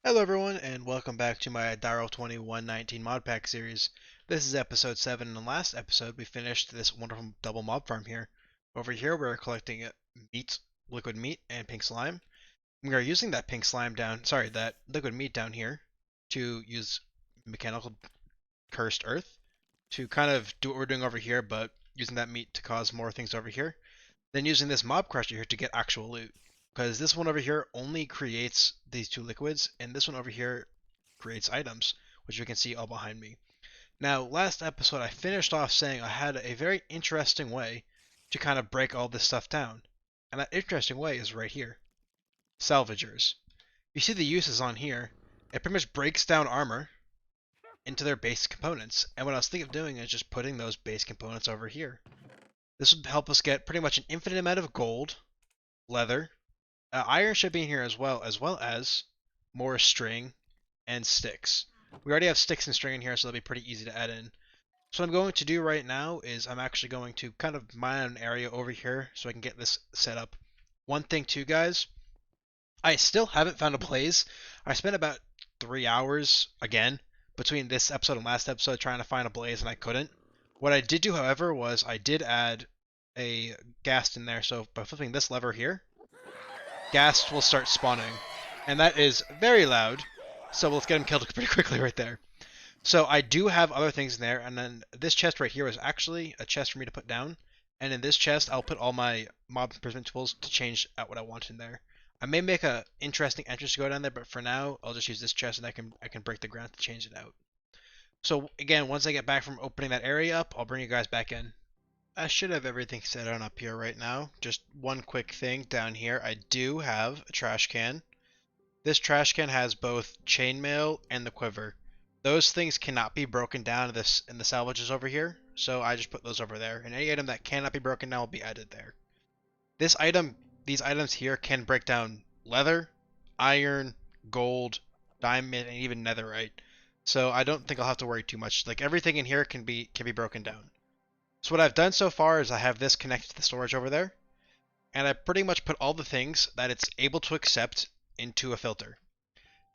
Hello everyone, and welcome back to my Direwolf20 119 Modpack series. This is episode 7, and in the last episode we finished this wonderful double mob farm here. Over here we're collecting meat, liquid meat, and pink slime. We are using that that liquid meat down here to use mechanical cursed earth to kind of do what we're doing over here, but using that meat to cause more things over here. Then using this mob crusher here to get actual loot. Because this one over here only creates these two liquids, and this one over here creates items, which you can see all behind me. Now, last episode I finished off saying I had a very interesting way to kind of break all this stuff down. And that interesting way is right here. Salvagers. You see the uses on here. It pretty much breaks down armor into their base components. And what I was thinking of doing is just putting those base components over here. This would help us get pretty much an infinite amount of gold, leather, iron should be in here as well as more string and sticks. We already have sticks and string in here, so that'll be pretty easy to add in. So what I'm going to do right now is I'm actually going to kind of mine an area over here so I can get this set up. One thing too, guys, I still haven't found a blaze. I spent about 3 hours, again, between this episode and last episode trying to find a blaze, and I couldn't. What I did do, however, was I did add a ghast in there, so by flipping this lever here, ghast will start spawning. And that is very loud, so let's get him killed pretty quickly right there. So I do have other things in there, and then this chest right here is actually a chest for me to put down. And in this chest, I'll put all my mob imprisonment tools to change out what I want in there. I may make a interesting entrance to go down there, but for now, I'll just use this chest and I can break the ground to change it out. So again, once I get back from opening that area up, I'll bring you guys back in. I should have everything set on up here right now. Just one quick thing down here. I do have a trash can. This trash can has both chainmail and the quiver. Those things cannot be broken down in the salvages over here, so I just put those over there. And any item that cannot be broken down will be added there. These items here can break down leather, iron, gold, diamond, and even netherite. So I don't think I'll have to worry too much. Like everything in here can be broken down. So what I've done so far is I have this connected to the storage over there, and I pretty much put all the things that it's able to accept into a filter.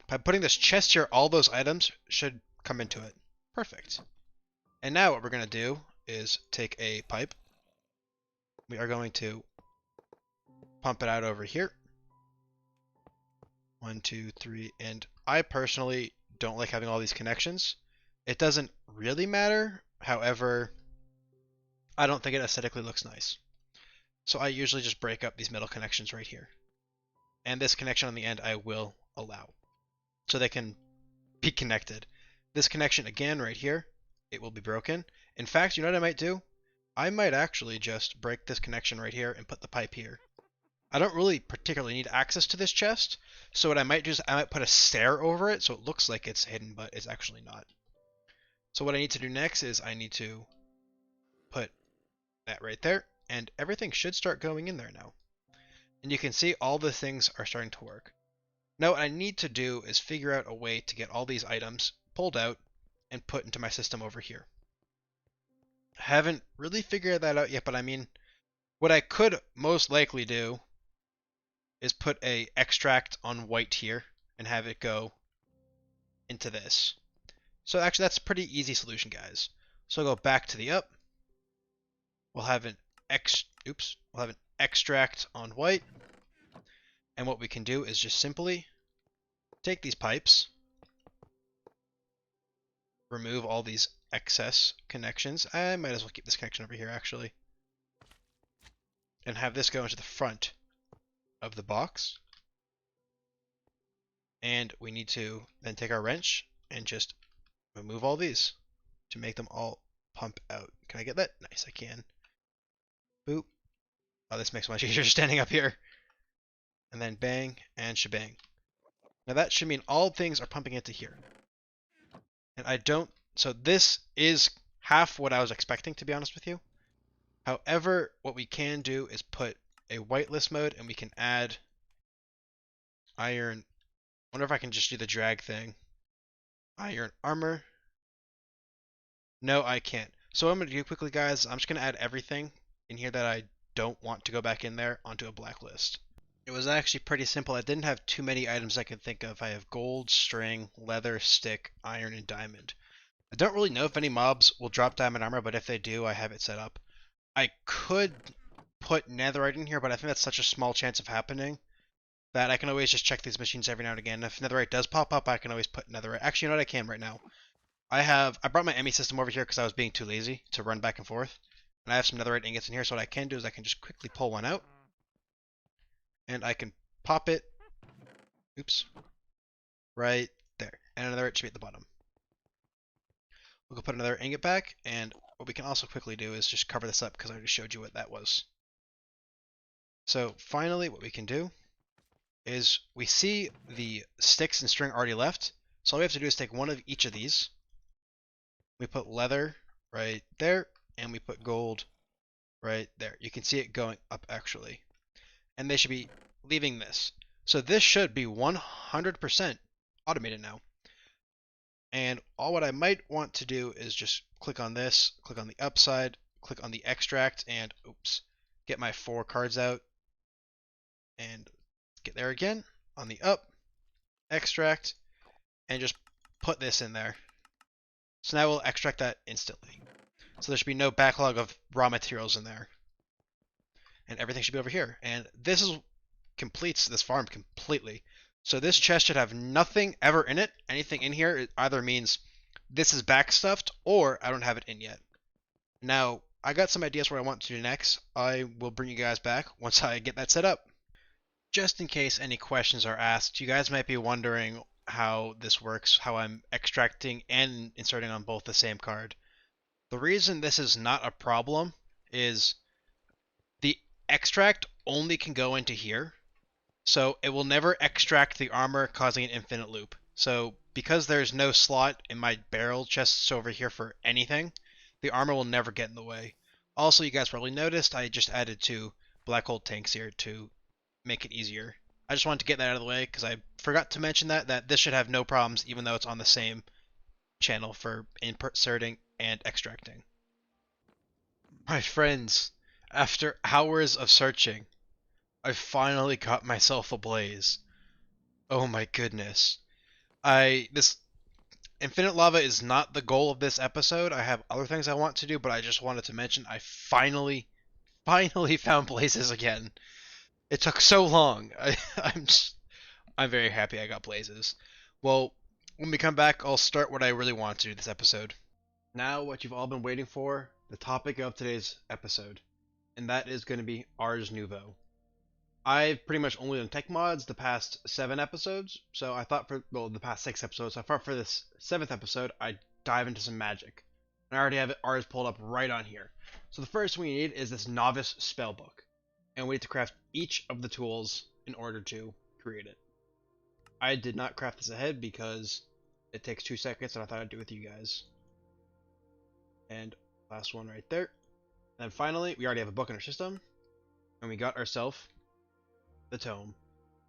By putting this chest here, all those items should come into it. Perfect. And now what we're going to do is take a pipe. We are going to pump it out over here. 1, 2, 3, and I personally don't like having all these connections. It doesn't really matter, however, I don't think it aesthetically looks nice. So I usually just break up these middle connections right here. And this connection on the end I will allow. So they can be connected. This connection again right here, it will be broken. In fact, you know what I might do? I might actually just break this connection right here and put the pipe here. I don't really particularly need access to this chest, so what I might do is I might put a stair over it so it looks like it's hidden, but it's actually not. So what I need to do next is I need to put that right there, and everything should start going in there now. And you can see all the things are starting to work. Now what I need to do is figure out a way to get all these items pulled out and put into my system over here. I haven't really figured that out yet, but I mean, what I could most likely do is put a extract on white here and have it go into this. So actually that's a pretty easy solution, guys. So I'll go back to the up. We'll have an extract on white. And what we can do is just simply take these pipes, remove all these excess connections. I might as well keep this connection over here actually. And have this go into the front of the box. And we need to then take our wrench and just remove all these to make them all pump out. Can I get that? Nice, I can. Boop. Oh, this makes it much easier standing up here. And then bang and shebang. Now that should mean all things are pumping into here. And I don't, so this is half what I was expecting, to be honest with you. However, what we can do is put a whitelist mode and we can add iron. I wonder if I can just do the drag thing. Iron armor. No, I can't. So what I'm going to do quickly, guys, I'm just going to add everything in here that I don't want to go back in there onto a blacklist. It was actually pretty simple. I didn't have too many items I could think of. I have gold, string, leather, stick, iron, and diamond. I don't really know if any mobs will drop diamond armor, but if they do, I have it set up. I could put netherite in here, but I think that's such a small chance of happening that I can always just check these machines every now and again. If netherite does pop up, I can always put netherite. Actually, you know what, I can right now. I brought my ME system over here because I was being too lazy to run back and forth. And I have some netherite ingots in here, so what I can do is I can just quickly pull one out. And I can pop it. Oops. Right there. And another it should be at the bottom. We'll go put another ingot back, and what we can also quickly do is just cover this up because I already showed you what that was. So finally, what we can do is we see the sticks and string already left. So all we have to do is take one of each of these. We put leather right there, and we put gold right there. You can see it going up actually. And they should be leaving this. So this should be 100% automated now. And all what I might want to do is just click on this, click on the upside, click on the extract, and oops, get my 4 cards out. And get there again, on the up, extract, and just put this in there. So now we'll extract that instantly. So there should be no backlog of raw materials in there. And everything should be over here. And this completes this farm completely. So this chest should have nothing ever in it. Anything in here, it either means this is backstuffed or I don't have it in yet. Now, I got some ideas what I want to do next. I will bring you guys back once I get that set up. Just in case any questions are asked, you guys might be wondering how this works, how I'm extracting and inserting on both the same card. The reason this is not a problem is the extract only can go into here. So it will never extract the armor, causing an infinite loop. So because there's no slot in my barrel chests over here for anything, the armor will never get in the way. Also, you guys probably noticed I just added 2 black hole tanks here to make it easier. I just wanted to get that out of the way because I forgot to mention that this should have no problems even though it's on the same channel for inserting and extracting. My friends, after hours of searching, I finally got myself a blaze. Oh my goodness. This infinite lava is not the goal of this episode. I have other things I want to do, but I just wanted to mention I finally found blazes again. It took so long. I'm very happy I got blazes. Well, when we come back, I'll start what I really want to do this episode. Now, what you've all been waiting for, the topic of today's episode, and that is going to be Ars Nouveau. I've pretty much only done tech mods the past 7 episodes, so I thought the past 6 episodes, so I thought for this 7th episode, I'd dive into some magic. And I already have Ars pulled up right on here. So the first thing we need is this novice spellbook. And we need to craft each of the tools in order to create it. I did not craft this ahead because it takes 2 seconds and I thought I'd do it with you guys. And last one right there. And then finally, we already have a book in our system. And we got ourselves the tome.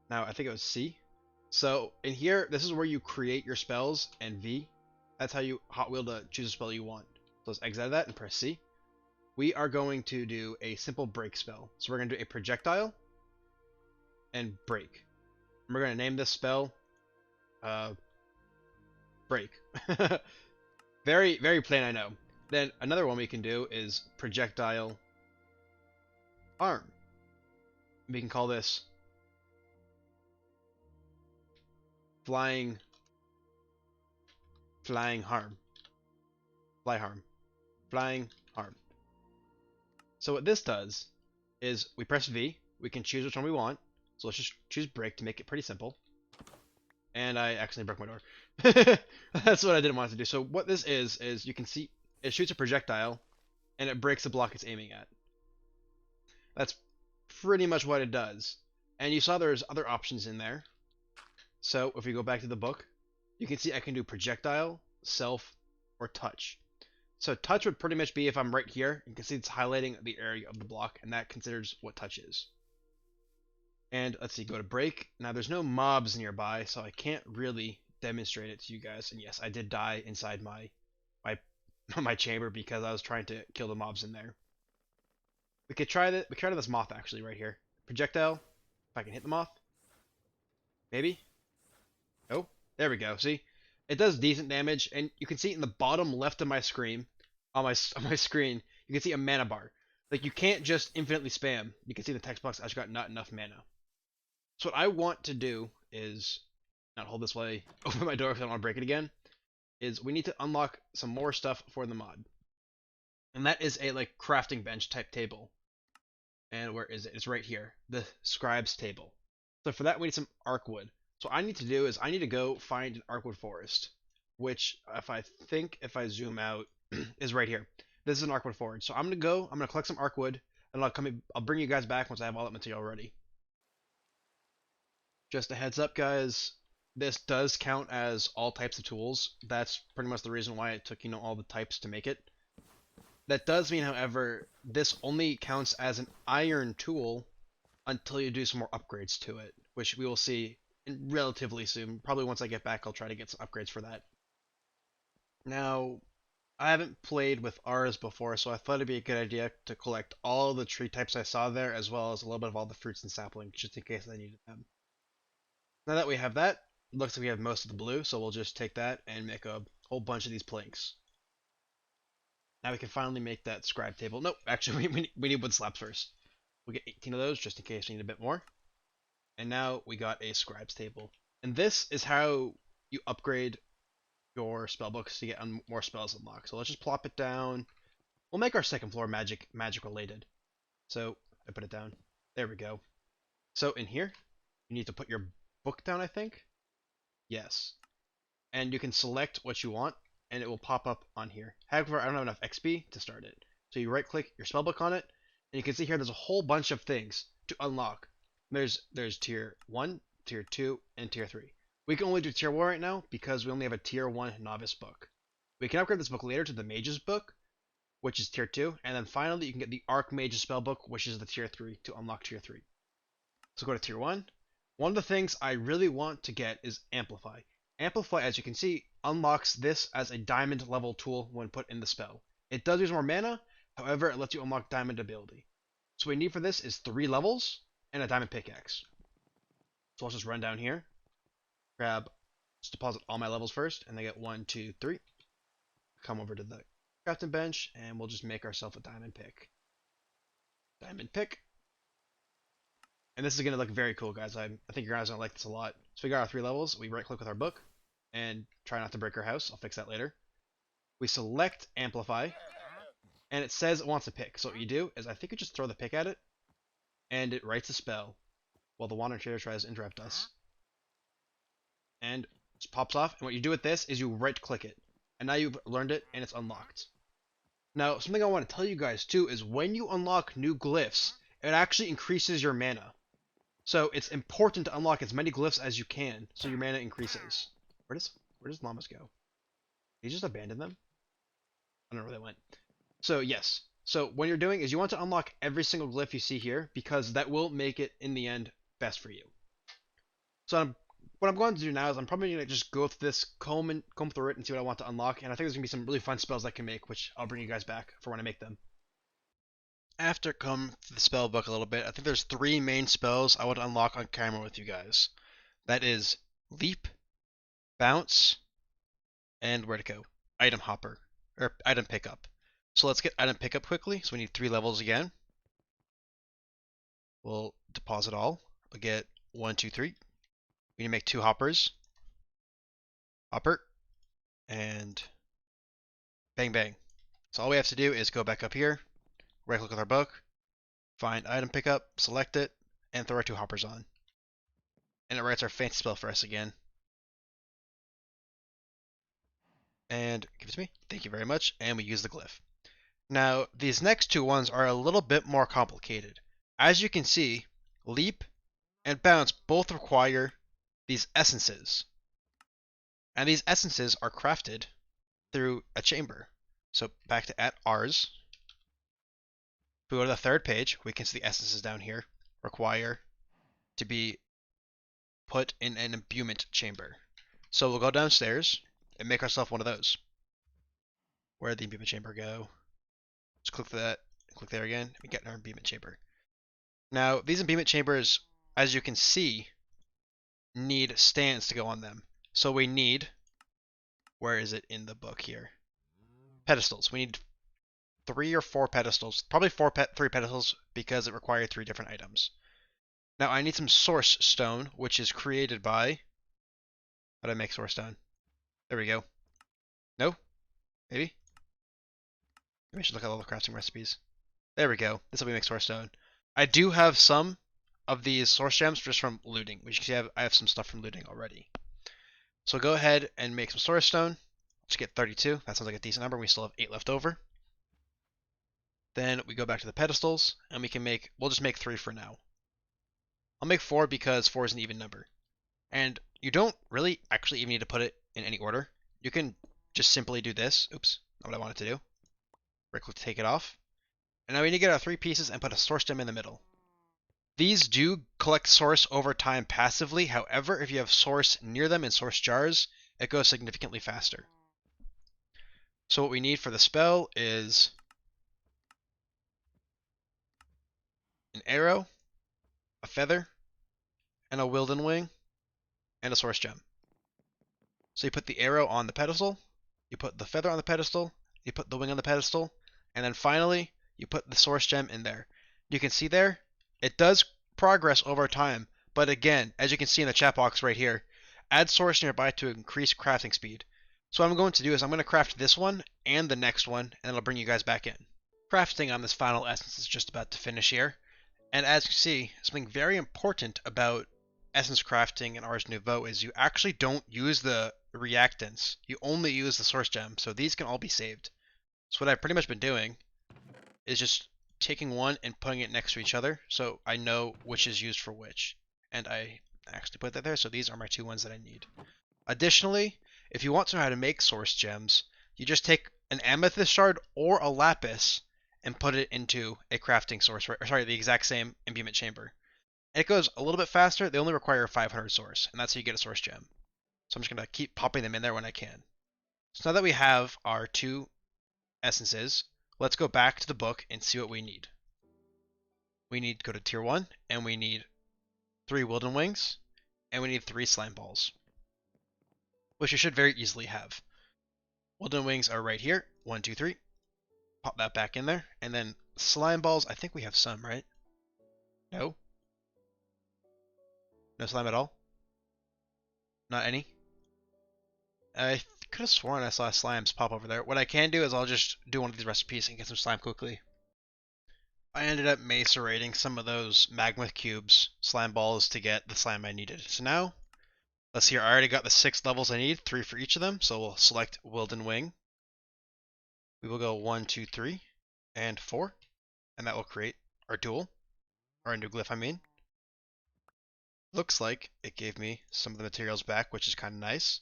Now, I think it was C. So, in here, this is where you create your spells, and V. That's how you hot wheel to choose a spell you want. So let's exit out of that and press C. We are going to do a simple break spell. So we're going to do a projectile and break. And we're going to name this spell break. Very, very plain, I know. Then another one we can do is projectile arm. We can call this flying harm. Flying harm. So what this does is we press V. We can choose which one we want. So let's just choose break to make it pretty simple. And I accidentally broke my door. That's what I didn't want to do. So what this is you can see it shoots a projectile and it breaks the block it's aiming at. That's pretty much what it does. And you saw there's other options in there. So if we go back to the book, you can see I can do projectile, self, or touch. So touch would pretty much be if I'm right here. You can see it's highlighting the area of the block, and that considers what touch is. And let's see, go to break. Now there's no mobs nearby, so I can't really demonstrate it to you guys. And yes, I did die inside my my chamber because I was trying to kill the mobs in there. We could try that. We could try this moth actually right here. Projectile, If I can hit the moth. Maybe? Oh, there we go. See? It does decent damage, and you can see in the bottom left of my screen, on my screen, you can see a mana bar. Like, you can't just infinitely spam. You can see the text box actually got not enough mana. So what I want to do is not hold this way, open my door because I don't want to break it again, is we need to unlock some more stuff for the mod. And that is a like crafting bench type table. And where is it? It's right here. The scribes table. So for that we need some arc wood. So what I need to do is I need to go find an arcwood forest, which if I zoom out is right here. This is an arcwood forest. So I'm gonna collect some arcwood, and I'll bring you guys back once I have all that material ready. Just a heads up, guys, this does count as all types of tools. That's pretty much the reason why it took, all the types to make it. That does mean, however, this only counts as an iron tool until you do some more upgrades to it, which we will see relatively soon. Probably once I get back, I'll try to get some upgrades for that. Now, I haven't played with ours before, so I thought it'd be a good idea to collect all the tree types I saw there, as well as a little bit of all the fruits and saplings, just in case I needed them. Now that we have that, it looks like we have most of the blue, so we'll just take that and make a whole bunch of these planks. Now we can finally make that scribe table. Nope, actually we need wood slabs first. We'll get 18 of those just in case we need a bit more. And now we got a scribes table. And this is how you upgrade your spell books to get more spells unlocked. So let's just plop it down. We'll make our second floor magic related. So I put it down. There we go. So in here, you need to put your book down, I think. Yes. And you can select what you want, and it will pop up on here. However, I don't have enough XP to start it. So you right click your spellbook on it, and you can see here there's a whole bunch of things to unlock. There's tier 1, tier 2, and tier 3. We can only do tier 1 right now because we only have a tier 1 novice book. We can upgrade this book later to the mage's book, which is tier 2, and then finally you can get the archmage's spellbook, which is the tier 3 to unlock tier 3. So go to tier 1. One of the things I really want to get is Amplify. Amplify, as you can see, unlocks this as a diamond level tool when put in the spell. It does use more mana, however, it lets you unlock diamond ability. So what we need for this is 3 levels and a diamond pickaxe. So let's just run down here, just deposit all my levels first, and I get 1, 2, 3. Come over to the crafting bench, and we'll just make ourselves a diamond pick. Diamond pick. And this is going to look very cool, guys. I think you guys are going to like this a lot. So we got our 3 levels. We right-click with our book and try not to break our house. I'll fix that later. We select Amplify, and it says it wants to pick. So what you do is I think you just throw the pick at it, and it writes a spell while the wandering trader tries to interrupt us. And it just pops off. And what you do with this is you right-click it. And now you've learned it, and it's unlocked. Now, something I want to tell you guys, too, is when you unlock new glyphs, it actually increases your mana. So it's important to unlock as many glyphs as you can, so your mana increases. Where does llamas go? Did he just abandon them? I don't know where they went. So yes. So what you're doing is you want to unlock every single glyph you see here, because that will make it, in the end, best for you. So what I'm going to do now is I'm probably going to just go through this, comb through it, and see what I want to unlock. And I think there's going to be some really fun spells I can make, which I'll bring you guys back for when I make them. After combing the spell book a little bit, I think there's 3 main spells I want to unlock on camera with you guys. That is Leap, Bounce, and where to go? Item Hopper, or Item Pickup. So let's get Item Pickup quickly. So we need 3 levels again. We'll deposit all. We'll get 1, 2, 3. We need to make 2 hoppers. Hopper, and bang bang. So all we have to do is go back up here, right click with our book, find item pickup, select it, and throw our 2 hoppers on. And it writes our fancy spell for us again. And give it to me. Thank you very much. And we use the glyph. Now, these next 2 ones are a little bit more complicated. As you can see, Leap and Bounce both require these essences. And these essences are crafted through a chamber. So back to ours. If we go to the 3rd page, we can see the essences down here require to be put in an imbuement chamber. So we'll go downstairs and make ourselves one of those. Where'd the imbuement chamber go? Just click that, click there again, and get our imbuement chamber. Now, these imbuement chambers as you can see, need stands to go on them. So we need, where is it in the book here? Pedestals. We need 3 or 4 pedestals. Probably 3 pedestals because it required 3 different items. Now I need some source stone, which is created by... How do I make source stone? There we go. No? Maybe? Maybe I should look at all the crafting recipes. There we go. This will be make source stone. I do have some of these source gems just from looting, which you can see I have some stuff from looting already. So go ahead and make some source stone. Let's get 32. That sounds like a decent number. We still have 8 left over. Then we go back to the pedestals, and we'll just make 3 for now. I'll make 4 because 4 is an even number. And you don't really actually even need to put it in any order. You can just simply do this. Oops, not what I wanted to do. Right click to take it off. And now we need to get our 3 pieces and put a source gem in the middle. These do collect source over time passively. However, if you have source near them in source jars, it goes significantly faster. So what we need for the spell is an arrow, a feather, and a Wilden Wing, and a source gem. So you put the arrow on the pedestal, you put the feather on the pedestal, you put the wing on the pedestal, and then finally you put the source gem in there. You can see there, it does progress over time, but again, as you can see in the chat box right here, add source nearby to increase crafting speed. So what I'm going to do is I'm going to craft this one and the next one, and it'll bring you guys back in. Crafting on this final essence is just about to finish here, and as you see, something very important about essence crafting in Ars Nouveau is you actually don't use the reactants, you only use the source gem, so these can all be saved. So what I've pretty much been doing is just taking one and putting it next to each other so I know which is used for which. And I actually put that there, so these are my 2 ones that I need. Additionally, if you want to know how to make source gems, you just take an amethyst shard or a lapis and put it into a crafting source, the exact same imbuement chamber. And it goes a little bit faster, they only require 500 source, and that's how you get a source gem. So I'm just going to keep popping them in there when I can. So now that we have our 2 essences, let's go back to the book and see what we need. We need to go to tier 1, and we need 3 Wilden Wings, and we need 3 slime balls, which you should very easily have. Wilden Wings are right here, 1, 2, 3. Pop that back in there, and then slime balls, I think we have some, right? No? No slime at all? Not any? I could have sworn I saw slimes pop over there. What I can do is I'll just do one of these recipes and get some slime quickly. I ended up macerating some of those magma cubes, slime balls, to get the slime I needed. So now, let's see here, I already got the 6 levels I need, 3 for each of them, so we'll select Wilden Wing. We will go 1, 2, 3, and 4, and that will create our tool, or a new glyph I mean. Looks like it gave me some of the materials back, which is kind of nice.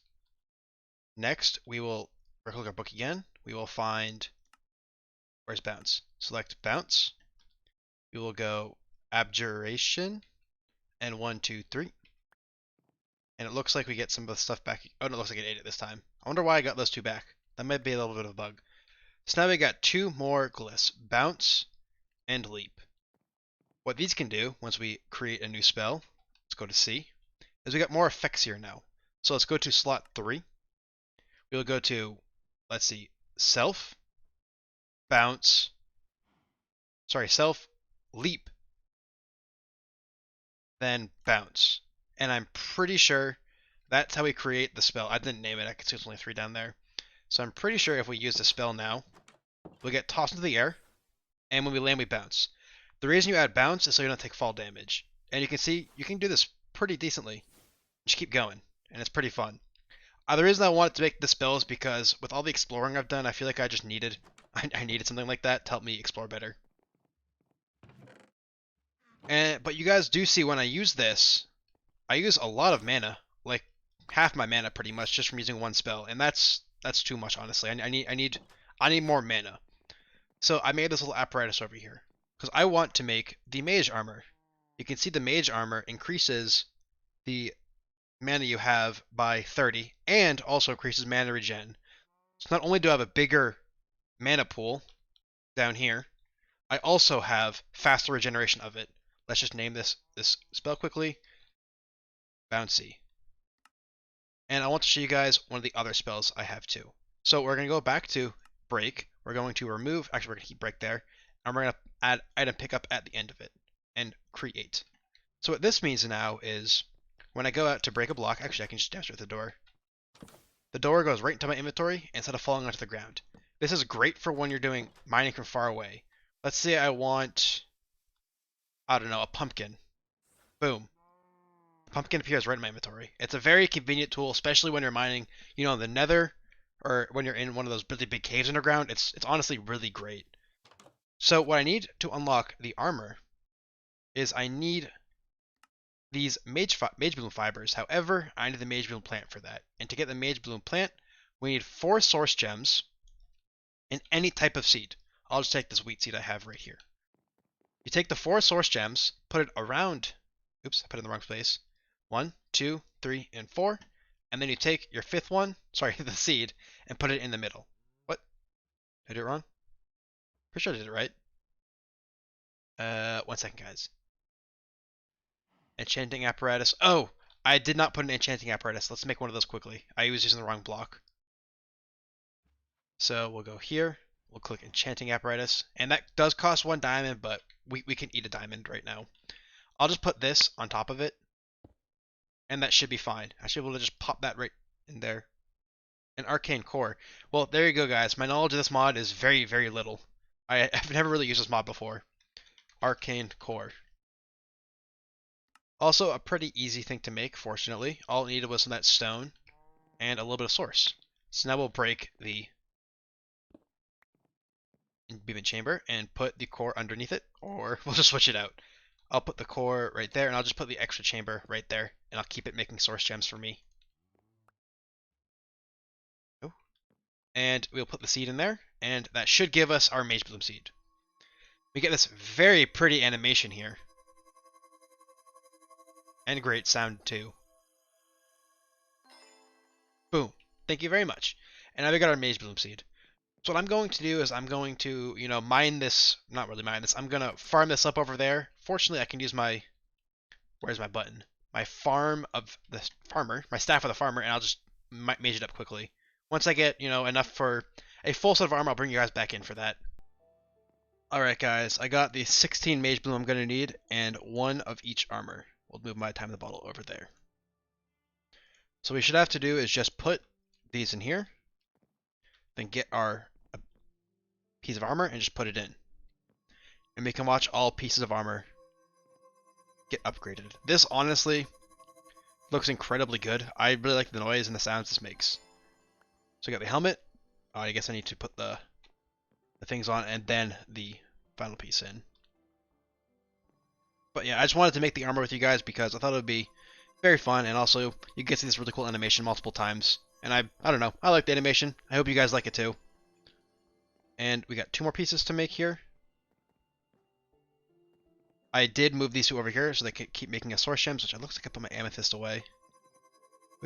Next, we will right-click our book again. We will find, where's bounce? Select bounce. We will go abjuration, and 1, 2, 3. And it looks like we get some of the stuff back. Oh, no, it looks like it ate it this time. I wonder why I got those 2 back. That might be a little bit of a bug. So now we got 2 more glyphs, bounce and leap. What these can do, once we create a new spell, let's go to C, is we got more effects here now. So let's go to slot 3. We'll go to, let's see, self, bounce, self, leap, then bounce. And I'm pretty sure that's how we create the spell. I didn't name it, I can see it's only 3 down there. So I'm pretty sure if we use the spell now, we'll get tossed into the air, and when we land, we bounce. The reason you add bounce is so you don't take fall damage. And you can see, you can do this pretty decently. Just keep going, and it's pretty fun. The reason I wanted to make this spell is because with all the exploring I've done, I feel like I just needed, I needed something like that to help me explore better. But you guys do see when I use this, I use a lot of mana, like half my mana pretty much, just from using one spell, and that's too much, honestly. I need more mana. So I made this little apparatus over here because I want to make the mage armor. You can see the mage armor increases the mana you have by 30 and also increases mana regen. So not only do I have a bigger mana pool down here, I also have faster regeneration of it. let's just name this spell quickly, Bouncy. And I want to show you guys one of the other spells I have too. So we're going to go back to break. We're going to remove, actually we're going to keep break there, and we're going to add item pickup at the end of it, and create. So what this means now is, when I go out to break a block, actually I can just demonstrate the door. The door goes right into my inventory instead of falling onto the ground. This is great for when you're doing mining from far away. Let's say I want, I don't know, a pumpkin. Boom. Pumpkin appears right in my inventory. It's a very convenient tool, especially when you're mining, the nether, or when you're in one of those really big caves underground. It's honestly really great. So what I need to unlock the armor is I need these mage bloom fibers. However, I need the mage bloom plant for that. And to get the mage bloom plant, we need 4 source gems and any type of seed. I'll just take this wheat seed I have right here. You take the 4 source gems, put it around, oops, I put it in the wrong place. 1, 2, 3, and 4. And then you take your 5th one, sorry, the seed, and put it in the middle. What? Did I do it wrong? Pretty sure I did it right. 1 second, guys. Enchanting apparatus. Oh, I did not put an enchanting apparatus. Let's make one of those quickly. I was using the wrong block. So we'll go here. We'll click enchanting apparatus. And that does cost 1 diamond, but we can eat a diamond right now. I'll just put this on top of it. And that should be fine. I should be able to just pop that right in there. An arcane core. Well, there you go, guys. My knowledge of this mod is very, very little. I've never really used this mod before. Arcane core. Also, a pretty easy thing to make, fortunately. All it needed was some of that stone and a little bit of source. So now we'll break the beacon chamber and put the core underneath it, or we'll just switch it out. I'll put the core right there, and I'll just put the extra chamber right there, and I'll keep it making source gems for me. Oh. And we'll put the seed in there, and that should give us our mage bloom seed. We get this very pretty animation here. And great sound too. Boom. Thank you very much. And now we got our mage bloom seed. So what I'm going to do is I'm going to, mine this, not really mine this, I'm going to farm this up over there. Fortunately, I can use my, where's my button? My farm of the farmer, my staff of the farmer, and I'll just mage it up quickly. Once I get, enough for a full set of armor, I'll bring you guys back in for that. Alright guys, I got the 16 mage bloom I'm going to need, and 1 of each armor. We'll move my time in the bottle over there. So what we should have to do is just put these in here, then get our piece of armor and just put it in. And we can watch all pieces of armor get upgraded. This honestly looks incredibly good. I really like the noise and the sounds this makes. So I got the helmet. I guess I need to put the things on and then the final piece in. But yeah, I just wanted to make the armor with you guys because I thought it would be very fun, and also you get to see this really cool animation multiple times. And I don't know, I like the animation. I hope you guys like it too. And we got 2 more pieces to make here. I did move these 2 over here so they can keep making a source gems, which it looks like I put my amethyst away.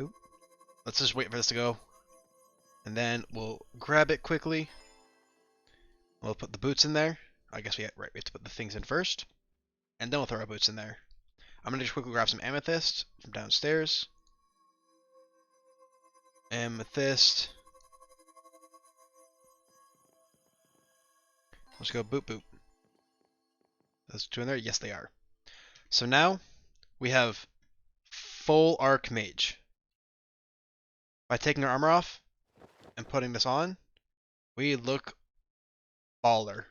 Oop. Let's just wait for this to go. And then we'll grab it quickly. We'll put the boots in there. I guess we have to put the things in first. And then we'll throw our boots in there. I'm going to just quickly grab some amethyst from downstairs. Amethyst. Let's go boop boop. Those 2 in there? Yes, they are. So now we have full arc mage. By taking our armor off and putting this on, we look baller.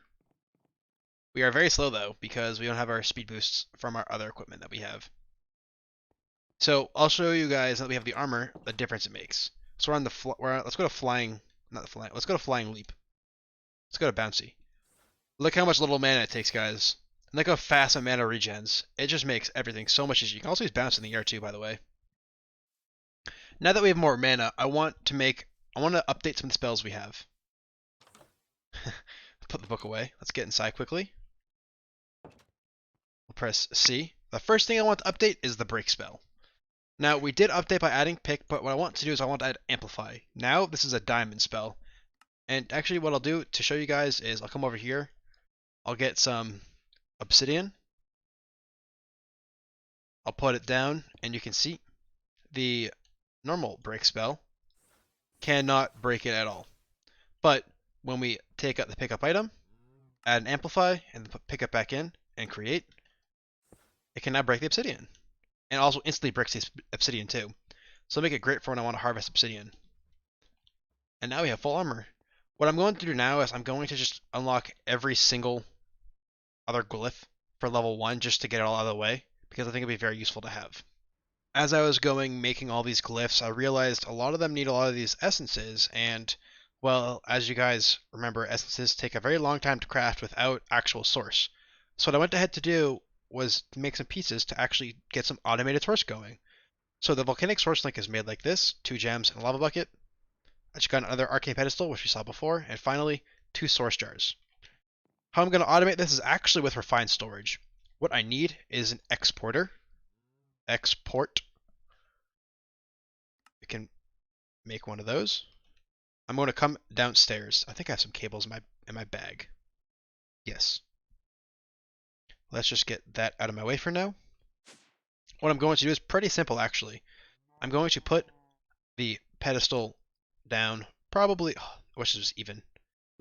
We are very slow though because we don't have our speed boosts from our other equipment that we have. So I'll show you guys that we have the armor, the difference it makes. So we're on the let's go to flying, not the flying. Let's go to flying leap. Let's go to bouncy. Look how much little mana it takes, guys. And look how fast my mana regens. It just makes everything so much easier. You can also use bounce in the air too, by the way. Now that we have more mana, I want to update some of the spells we have. Put the book away. Let's get inside quickly. We'll press C. The first thing I want to update is the break spell. Now, we did update by adding pick, but what I want to do is I want to add amplify. Now, this is a diamond spell. And actually what I'll do to show you guys is I'll come over here. I'll get some obsidian. I'll put it down, and you can see the normal break spell cannot break it at all. But when we take out the pickup item, add an amplify, and then pick it back in and create, it can now break the obsidian. And also instantly breaks the obsidian too. So make it great for when I want to harvest obsidian. And now we have full armor. What I'm going to do now is I'm going to just unlock every single other glyph for level 1 just to get it all out of the way, because I think it'd be very useful to have. As I was going making all these glyphs, I realized a lot of them need a lot of these essences, and, well, as you guys remember, essences take a very long time to craft without actual source. So what I went ahead to do was to make some pieces to actually get some automated source going. So the volcanic source link is made like this: 2 gems and a lava bucket. I just got another arcane pedestal, which we saw before, and finally 2 source jars. How I'm going to automate this is actually with refined storage. What I need is an exporter. Export. We can make one of those. I'm going to come downstairs. I think I have some cables in my bag. Yes. Let's just get that out of my way for now. What I'm going to do is pretty simple, actually. I'm going to put the pedestal down, probably, I wish it was even.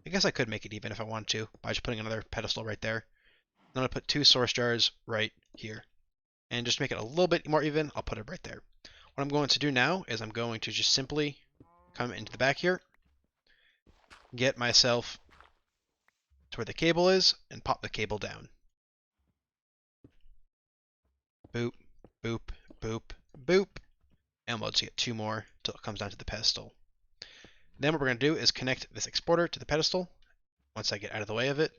I guess I could make it even if I wanted to, by just putting another pedestal right there. I'm going to put 2 source jars right here. And just make it a little bit more even, I'll put it right there. What I'm going to do now is I'm going to just simply come into the back here, get myself to where the cable is, and pop the cable down. Boop, boop, boop, boop. And we'll just get 2 more until it comes down to the pedestal. Then what we're going to do is connect this exporter to the pedestal once I get out of the way of it.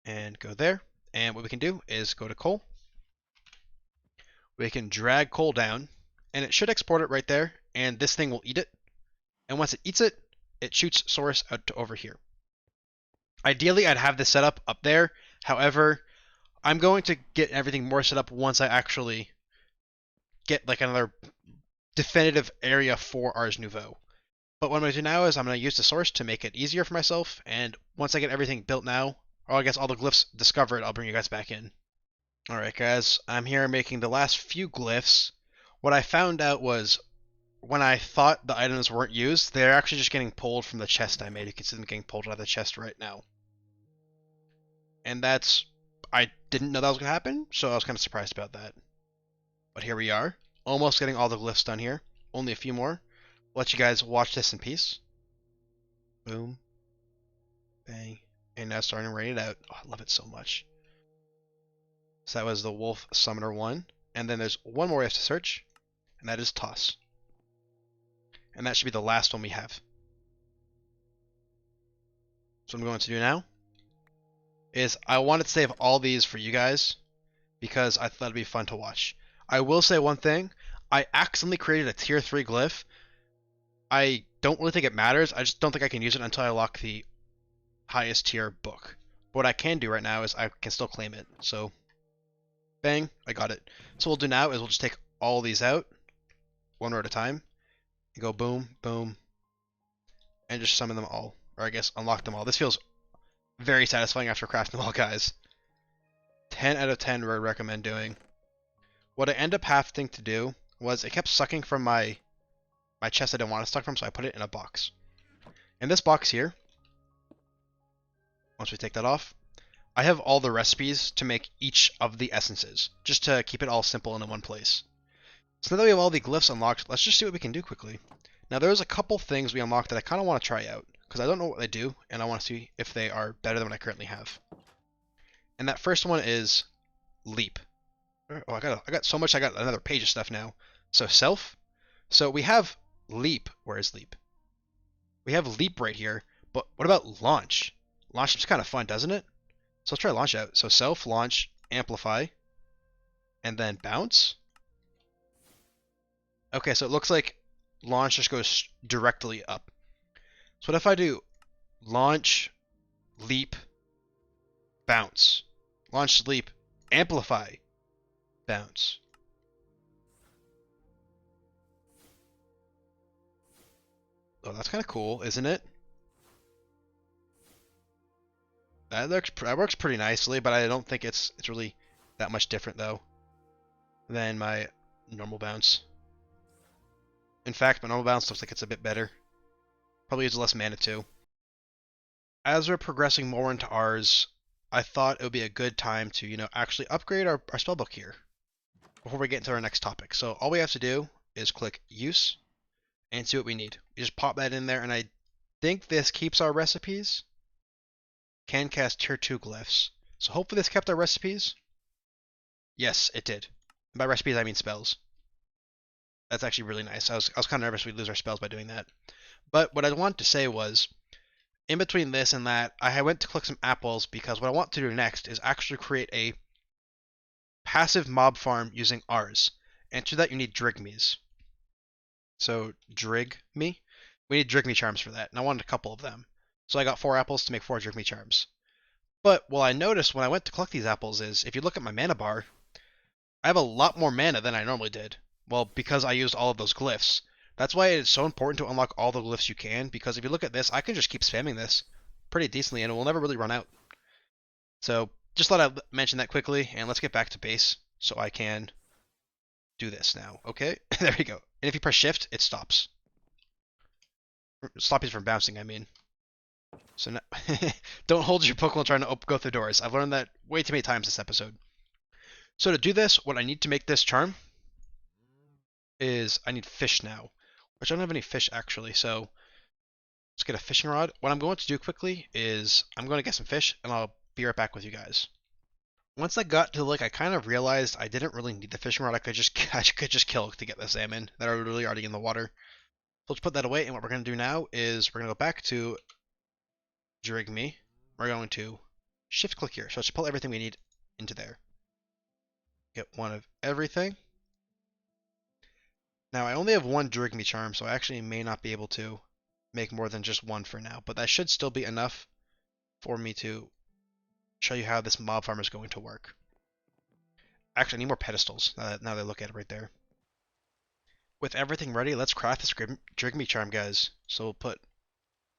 And go there. And what we can do is go to coal. We can drag coal down, and it should export it right there, and this thing will eat it. And once it eats it, it shoots source out to over here. Ideally, I'd have this set up there. However, I'm going to get everything more set up once I actually get like another definitive area for Ars Nouveau. But what I'm going to do now is I'm going to use the source to make it easier for myself, and once I get everything built now, or I guess all the glyphs discovered, I'll bring you guys back in. Alright guys, I'm here making the last few glyphs. What I found out was, when I thought the items weren't used, they're actually just getting pulled from the chest I made. You can see them getting pulled out of the chest right now. And I didn't know that was going to happen, so I was kind of surprised about that. But here we are, almost getting all the glyphs done here. Only a few more. I'll let you guys watch this in peace. Boom. Bang. And now starting to rain it out. Oh, I love it so much. So that was the Wolf Summoner 1. And then there's one more we have to search, and that is Toss. And that should be the last one we have. So what I'm going to do now is I wanted to save all these for you guys because I thought it'd be fun to watch. I will say one thing. I accidentally created a tier 3 glyph. I don't really think it matters. I just don't think I can use it until I lock the highest tier book. What I can do right now is I can still claim it. So, bang, I got it. So what we'll do now is we'll just take all these out, one row at a time, and go boom, boom, and just summon them all. Or I guess unlock them all. This feels very satisfying after crafting them all, guys. 10 out of 10 would recommend doing. What I end up having to do was it kept sucking from my chest I didn't want to suck from, so I put it in a box. In this box here, once we take that off, I have all the recipes to make each of the essences, just to keep it all simple and in one place. So now that we have all the glyphs unlocked, let's just see what we can do quickly. Now there's a couple things we unlocked that I kind of want to try out, because I don't know what they do, and I want to see if they are better than what I currently have. And that first one is Leap. Oh, I got so much, I got another page of stuff now. So Self. So we have Leap. Where is Leap? We have Leap right here, but what about Launch? Launch is kind of fun, doesn't it? So let's try Launch out. So Self, Launch, Amplify, and then Bounce. Okay, so it looks like Launch just goes directly up. So what if I do Launch, Leap, Bounce? Launch, Leap, Amplify, Bounce. Oh, that's kind of cool, isn't it? That works pretty nicely, but I don't think it's really that much different though. than my normal bounce. In fact, my normal bounce looks like it's a bit better. Probably uses less mana too. As we're progressing more into ours, I thought it would be a good time to, actually upgrade our spellbook here before we get into our next topic. So all we have to do is click Use and see what we need. You just pop that in there, and I think this keeps our recipes. Can cast Tier 2 glyphs. So hopefully this kept our recipes. Yes, it did. And by recipes, I mean spells. That's actually really nice. I was kind of nervous we'd lose our spells by doing that. But what I wanted to say was, in between this and that, I went to click some apples because what I want to do next is actually create a passive mob farm using ours. And to that you need Drigmies. So Drigme. We need Drigme charms for that, and I wanted a couple of them. So I got 4 apples to make 4 Drigme charms. But what I noticed when I went to collect these apples is, if you look at my mana bar, I have a lot more mana than I normally did. Well, because I used all of those glyphs. That's why it's so important to unlock all the glyphs you can, because if you look at this, I can just keep spamming this pretty decently, and it will never really run out. So, just thought I'd mention that quickly, and let's get back to base, so I can do this now. Okay, there we go. And if you press shift, it stops. Stop you from bouncing, I mean. So now, don't hold your Pokemon trying to go through doors. I've learned that way too many times this episode. So to do this, what I need to make this charm is I need fish now, which I don't have any fish actually, so let's get a fishing rod. What I'm going to do quickly is I'm going to get some fish, and I'll be right back with you guys. Once I got to the lake, I kind of realized I didn't really need the fishing rod. I could just kill to get the salmon that are literally already in the water. So let's put that away, and what we're going to do now is we're going to go back to Drigme. We're going to shift click here, so let's pull everything we need into there. Get one of everything. Now I only have 1 Drigme charm, so I actually may not be able to make more than just 1 for now, but that should still be enough for me to show you how this mob farm is going to work. Actually, I need more pedestals, now that I look at it right there. With everything ready, let's craft this Drigme charm, guys. So we'll put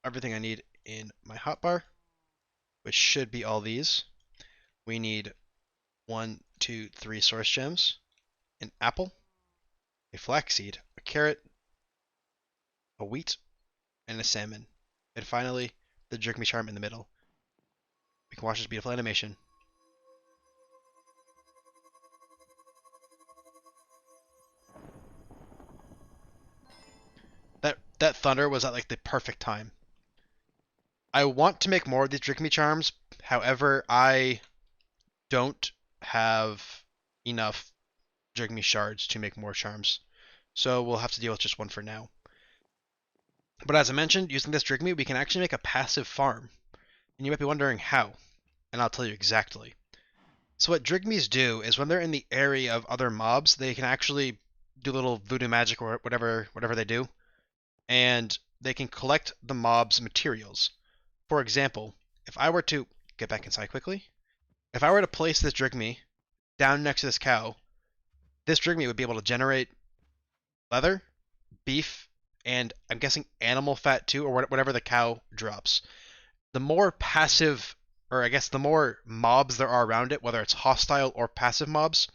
everything I need in my hotbar, which should be all these. We need 1, 2, 3 source gems, an apple, a flaxseed, a carrot, a wheat, and a salmon. And finally, the Drigme charm in the middle. We can watch this beautiful animation. That thunder was at like the perfect time. I want to make more of these Drigme charms, however, I don't have enough Drigme shards to make more charms. So we'll have to deal with just 1 for now. But as I mentioned, using this Drigme, we can actually make a passive farm. And you might be wondering how, and I'll tell you exactly. So what Drigmes do is when they're in the area of other mobs, they can actually do little voodoo magic or whatever they do, and they can collect the mob's materials. For example, if I were to get back inside quickly, if I were to place this Drigme down next to this cow, this Drigme would be able to generate leather, beef, and I'm guessing animal fat too, or whatever the cow drops. The more passive, or I guess the more mobs there are around it, whether it's hostile or passive mobs,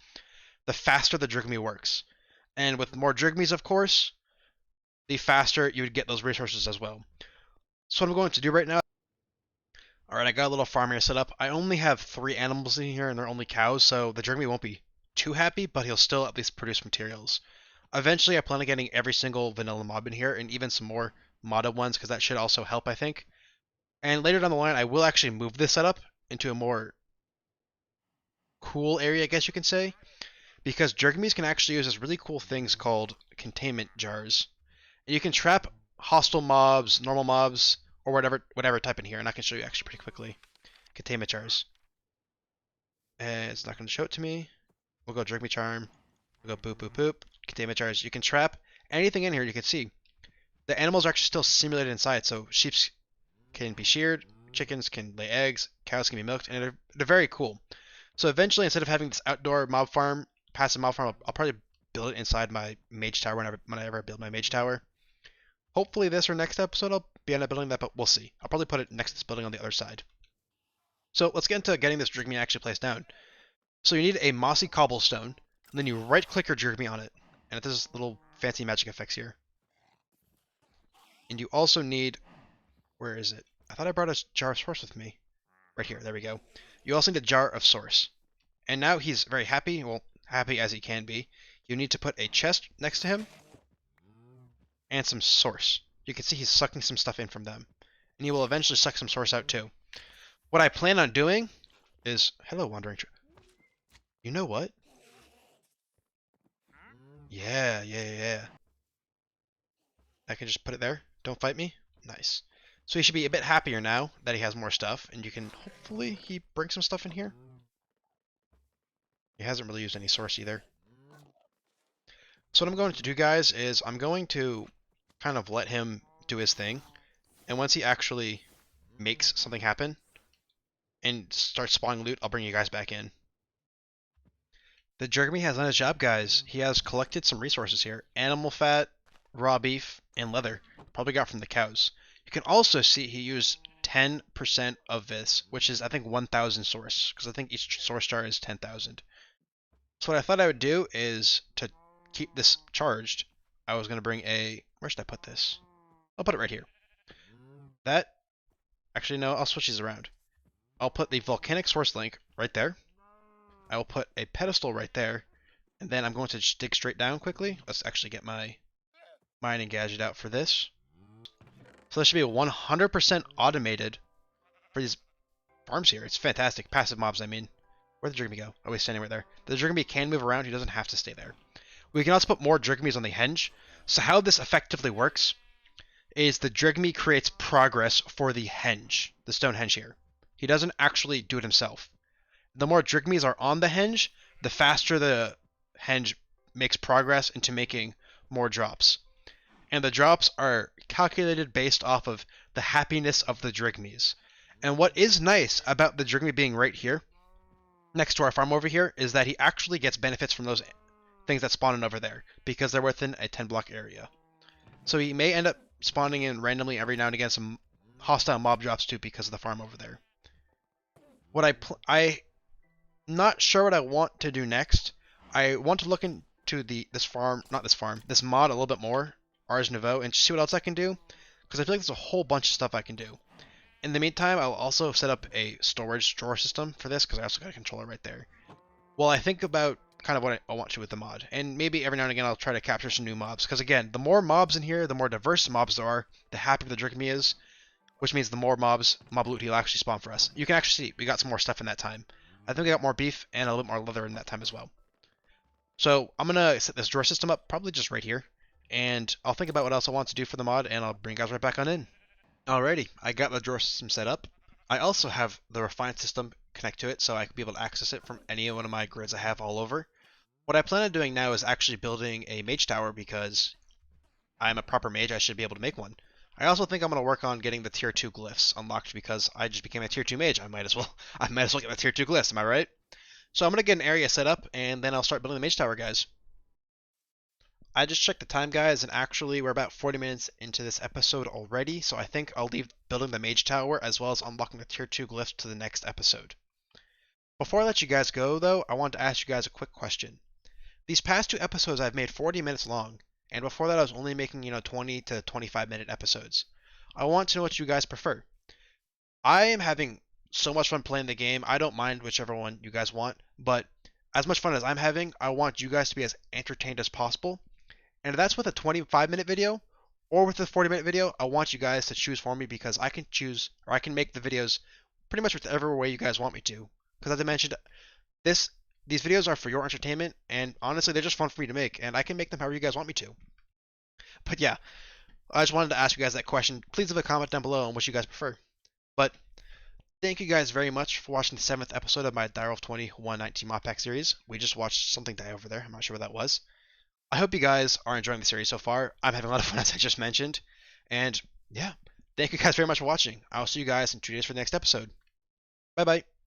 the faster the Drigme works. And with more Drigmes, of course, the faster you would get those resources as well. So what I'm going to do right now, alright, I got a little farm here set up. I only have 3 animals in here, and they're only cows, so the Drigme won't be too happy, but he'll still at least produce materials. Eventually, I plan on getting every single vanilla mob in here, and even some more modded ones, because that should also help, I think. And later down the line, I will actually move this setup into a more cool area, I guess you can say, because Drigmes can actually use this really cool things called containment jars. And you can trap hostile mobs, normal mobs, or whatever type in here, and I can show you actually pretty quickly. Containment jars. And it's not going to show it to me. We'll go Drigme charm. We'll go boop boop boop. Containment jars. You can trap anything in here. You can see the animals are actually still simulated inside. So sheep can be sheared, chickens can lay eggs, cows can be milked, and they're very cool. So eventually, instead of having this outdoor mob farm, passive mob farm, I'll probably build it inside my mage tower whenever I build my mage tower. Hopefully this or next episode I'll be end up building that, but we'll see. I'll probably put it next to this building on the other side. So let's get into getting this Drigme actually placed down. So you need a mossy cobblestone. And then you right-click your Jeremy on it, and it does little fancy magic effects here. And you also need, where is it? I thought I brought a jar of source with me. Right here, there we go. You also need a jar of source. And now he's very happy, well, happy as he can be. You need to put a chest next to him, and some source. You can see he's sucking some stuff in from them. And he will eventually suck some source out too. What I plan on doing is, hello wandering tree. You know what? Yeah. I can just put it there. Don't fight me. Nice. So he should be a bit happier now that he has more stuff, and you can hopefully he bring some stuff in here. He hasn't really used any source either. So what I'm going to do, guys, is I'm going to kind of let him do his thing, and once he actually makes something happen and starts spawning loot, I'll bring you guys back in. The Jeremy has done his job, guys. He has collected some resources here. Animal fat, raw beef, and leather. Probably got from the cows. You can also see he used 10% of this, which is, I think, 1,000 source, because I think each source jar is 10,000. So what I thought I would do is, to keep this charged, I was going to bring a... Where should I put this? I'll put it right here. That... Actually, no, I'll switch these around. I'll put the volcanic source link right there. I will put a pedestal right there, and then I'm going to just dig straight down quickly. Let's actually get my mining gadget out for this. So this should be 100% automated for these farms here. It's fantastic. Passive mobs, I mean. Where'd the Jeremy go? Oh, he's standing right there. The Jeremy can move around. He doesn't have to stay there. We can also put more Jeremys on the henge. So how this effectively works is the Jeremy creates progress for the henge, the stone henge here. He doesn't actually do it himself. The more Jeremys are on the henge, the faster the henge makes progress into making more drops. And the drops are calculated based off of the happiness of the Jeremys. And what is nice about the Jeremy being right here, next to our farm over here, is that he actually gets benefits from those things that spawn in over there, because they're within a 10 block area. So he may end up spawning in randomly every now and again some hostile mob drops too because of the farm over there. What I not sure what I want to do next. I want to look into this mod a little bit more, Ars Nouveau, and see what else I can do, because I feel like there's a whole bunch of stuff I can do. In the meantime, I'll also set up a storage drawer system for this, because I also got a controller right there. Well, I think about kind of what I want to with the mod, and maybe every now and again I'll try to capture some new mobs, because again, the more mobs in here, the more diverse mobs there are, the happier the Jeremy is, which means the more mob loot he'll actually spawn for us. You can actually see we got some more stuff in that time. I think we got more beef and a little bit more leather in that time as well. So I'm gonna set this drawer system up probably just right here, and I'll think about what else I want to do for the mod, and I'll bring you guys right back on in. Alrighty, I got the drawer system set up. I also have the refine system connect to it, so I can be able to access it from any one of my grids I have all over. What I plan on doing now is actually building a mage tower, because I'm a proper mage, I should be able to make one. I also think I'm going to work on getting the tier 2 glyphs unlocked, because I just became a tier 2 mage. I might as well get the tier 2 glyphs, am I right? So I'm going to get an area set up, and then I'll start building the mage tower, guys. I just checked the time, guys, and actually we're about 40 minutes into this episode already, so I think I'll leave building the mage tower as well as unlocking the tier 2 glyphs to the next episode. Before I let you guys go, though, I want to ask you guys a quick question. These past 2 episodes I've made 40 minutes long, and before that I was only making, 20 to 25 minute episodes. I want to know what you guys prefer. I am having so much fun playing the game. I don't mind whichever one you guys want, but as much fun as I'm having, I want you guys to be as entertained as possible. And if that's with a 25-minute video or with a 40-minute video, I want you guys to choose for me, because I can choose, or I can make the videos pretty much whichever way you guys want me to. Because as I mentioned, these videos are for your entertainment, and honestly, they're just fun for me to make, and I can make them however you guys want me to. But yeah, I just wanted to ask you guys that question. Please leave a comment down below on what you guys prefer. But thank you guys very much for watching the 7th episode of my Direwolf20 119 Modpack series. We just watched something die over there. I'm not sure what that was. I hope you guys are enjoying the series so far. I'm having a lot of fun, as I just mentioned. And yeah, thank you guys very much for watching. I'll see you guys in 2 days for the next episode. Bye bye.